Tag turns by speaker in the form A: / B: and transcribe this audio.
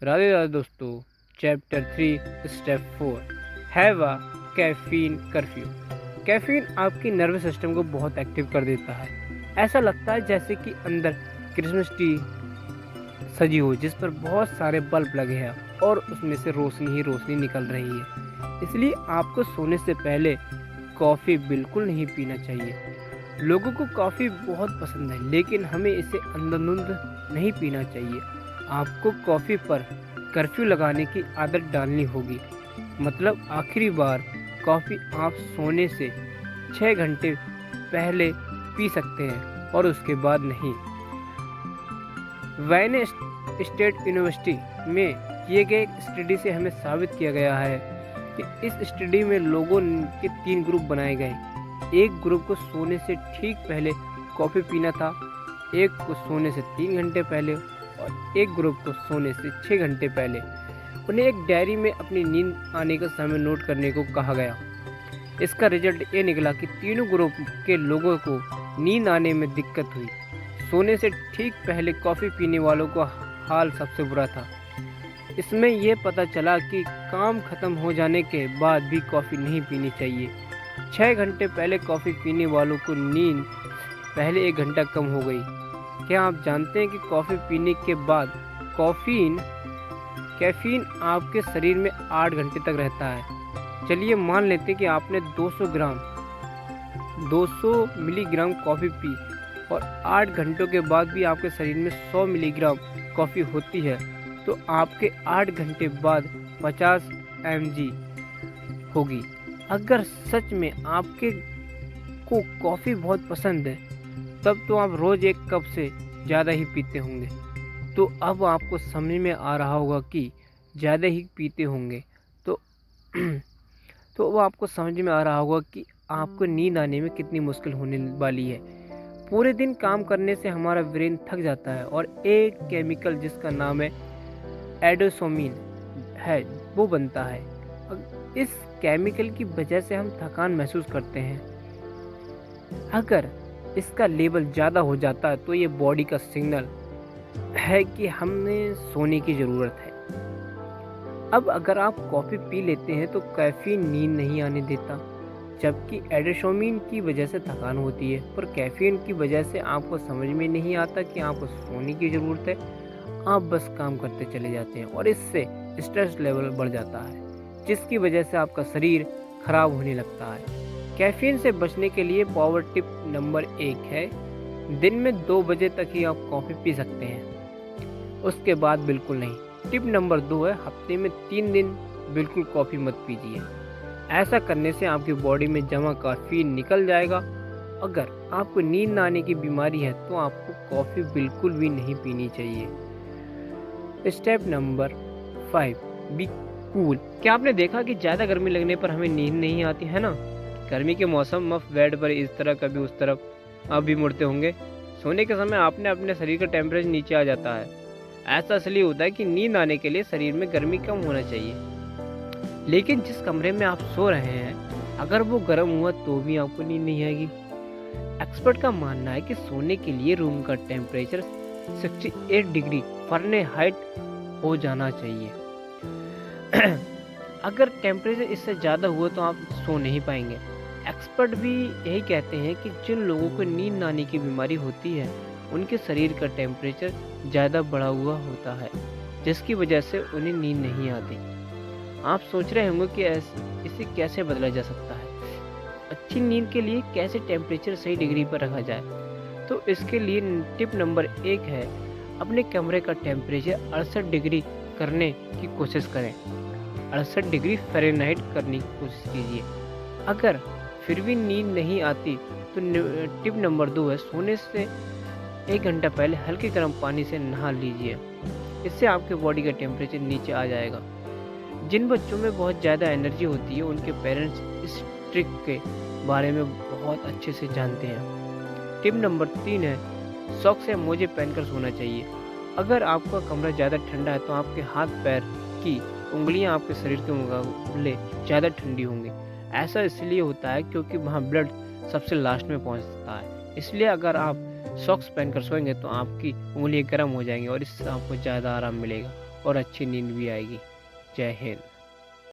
A: राधे राधे दोस्तों। Chapter 3 step 4 have a caffeine curfew. Caffeine आपकी nervous system को बहुत एक्टिव कर देता है। ऐसा लगता है जैसे कि अंदर क्रिसमस ट्री सजी हो जिस पर बहुत सारे बल्ब लगे हैं और उसमें से रोशनी ही रोशनी निकल रही है। इसलिए आपको सोने से पहले कॉफ़ी बिल्कुल नहीं पीना चाहिए। लोगों को कॉफ़ी बहुत पसंद है लेकिन हमें इसे अंधाधुंध नहीं पीना चाहिए। आपको कॉफ़ी पर कर्फ्यू लगाने की आदत डालनी होगी। मतलब आखिरी बार कॉफ़ी आप सोने से 6 घंटे पहले पी सकते हैं और उसके बाद नहीं। वैन स्टेट यूनिवर्सिटी में किए गए एक स्टडी से हमें साबित किया गया है कि इस स्टडी में लोगों के 3 ग्रुप बनाए गए। एक ग्रुप को सोने से ठीक पहले कॉफ़ी पीना था, एक को सोने से 3 घंटे पहले और एक ग्रुप को सोने से 6 घंटे पहले। उन्हें एक डायरी में अपनी नींद आने का समय नोट करने को कहा गया। इसका रिजल्ट ये निकला कि तीनों ग्रुप के लोगों को नींद आने में दिक्कत हुई। सोने से ठीक पहले कॉफ़ी पीने वालों का हाल सबसे बुरा था। इसमें यह पता चला कि काम खत्म हो जाने के बाद भी कॉफ़ी नहीं पीनी चाहिए। 6 घंटे पहले कॉफ़ी पीने वालों को नींद पहले 1 घंटा कम हो गई। क्या आप जानते हैं कि कॉफ़ी पीने के बाद कैफीन आपके शरीर में 8 घंटे तक रहता है। चलिए मान लेते हैं कि आपने 200 मिलीग्राम कॉफ़ी पी और 8 घंटों के बाद भी आपके शरीर में 100 मिलीग्राम कॉफ़ी होती है तो आपके 8 घंटे बाद 50 mg होगी। अगर सच में आपके को कॉफ़ी बहुत पसंद है तब तो आप रोज़ 1 कप से ज़्यादा ही पीते होंगे। तो अब आपको समझ में आ रहा होगा कि ज़्यादा ही पीते होंगे तो तो अब आपको समझ में आ रहा होगा कि आपको नींद आने में कितनी मुश्किल होने वाली है। पूरे दिन काम करने से हमारा ब्रेन थक जाता है और एक केमिकल जिसका नाम है एडोसोमिन है वो बनता है। इस केमिकल की वजह से हम थकान महसूस करते हैं। अगर इसका लेवल ज़्यादा हो जाता है तो ये बॉडी का सिग्नल है कि हमें सोने की ज़रूरत है। अब अगर आप कॉफ़ी पी लेते हैं तो कैफीन नींद नहीं आने देता, जबकि एडेसोमिन की वजह से थकान होती है। पर कैफीन की वजह से आपको समझ में नहीं आता कि आपको सोने की ज़रूरत है। आप बस काम करते चले जाते हैं और इससे स्ट्रेस लेवल बढ़ जाता है जिसकी वजह से आपका शरीर खराब होने लगता है। कैफीन से बचने के लिए पावर टिप नंबर 1 है, दिन में 2 बजे तक ही आप कॉफ़ी पी सकते हैं, उसके बाद बिल्कुल नहीं। टिप नंबर 2 है, हफ्ते में 3 दिन बिल्कुल कॉफ़ी मत पीजिए। ऐसा करने से आपकी बॉडी में जमा कैफीन निकल जाएगा। अगर आपको नींद न आने की बीमारी है तो आपको कॉफ़ी बिल्कुल भी नहीं पीनी चाहिए। Step number 5 be cool. क्या आपने देखा कि ज़्यादा गर्मी लगने पर हमें नींद नहीं आती है ना? गर्मी के मौसम में बेड पर इस तरह कभी उस तरफ आप भी मुड़ते होंगे। सोने के समय आपने अपने शरीर का टेम्परेचर नीचे आ जाता है। ऐसा इसलिए होता है कि नींद आने के लिए शरीर में गर्मी कम होना चाहिए। लेकिन जिस कमरे में आप सो रहे हैं अगर वो गर्म हुआ तो भी आपको नींद नहीं आएगी। एक्सपर्ट का मानना है कि सोने के लिए रूम का टेम्परेचर 68 डिग्री फ़ारेनहाइट हो जाना चाहिए। अगर टेम्परेचर इससे ज़्यादा हुआ तो आप सो नहीं पाएंगे। एक्सपर्ट भी यही कहते हैं कि जिन लोगों को नींद न आने की बीमारी होती है उनके शरीर का टेम्परेचर ज़्यादा बढ़ा हुआ होता है जिसकी वजह से उन्हें नींद नहीं आती। आप सोच रहे होंगे कि इसे कैसे बदला जा सकता है। अच्छी नींद के लिए कैसे टेम्परेचर सही डिग्री पर रखा जाए, तो इसके लिए टिप नंबर 1 है, अपने कमरे का टेम्परेचर 68 डिग्री करने की कोशिश करें। 68 डिग्री फ़ारेनहाइट करने की कोशिश कीजिए। अगर फिर भी नींद नहीं आती तो टिप नंबर 2 है, सोने से 1 घंटा पहले हल्के गर्म पानी से नहा लीजिए। इससे आपके बॉडी का टेम्परेचर नीचे आ जाएगा। जिन बच्चों में बहुत ज़्यादा एनर्जी होती है उनके पेरेंट्स इस ट्रिक के बारे में बहुत अच्छे से जानते हैं। टिप नंबर 3 है, सॉक्स या मोजे पहनकर सोना चाहिए। अगर आपका कमरा ज़्यादा ठंडा है तो आपके हाथ पैर की उंगलियां आपके शरीर के मुकाबले ज़्यादा ठंडी होंगी। ऐसा इसलिए होता है क्योंकि वहाँ ब्लड सबसे लास्ट में पहुँचता है। इसलिए अगर आप सॉक्स पहनकर सोएंगे तो आपकी उंगलियां गर्म हो जाएंगी और इससे आपको ज़्यादा आराम मिलेगा। और अच्छी नींद भी आएगी। जय हिंद।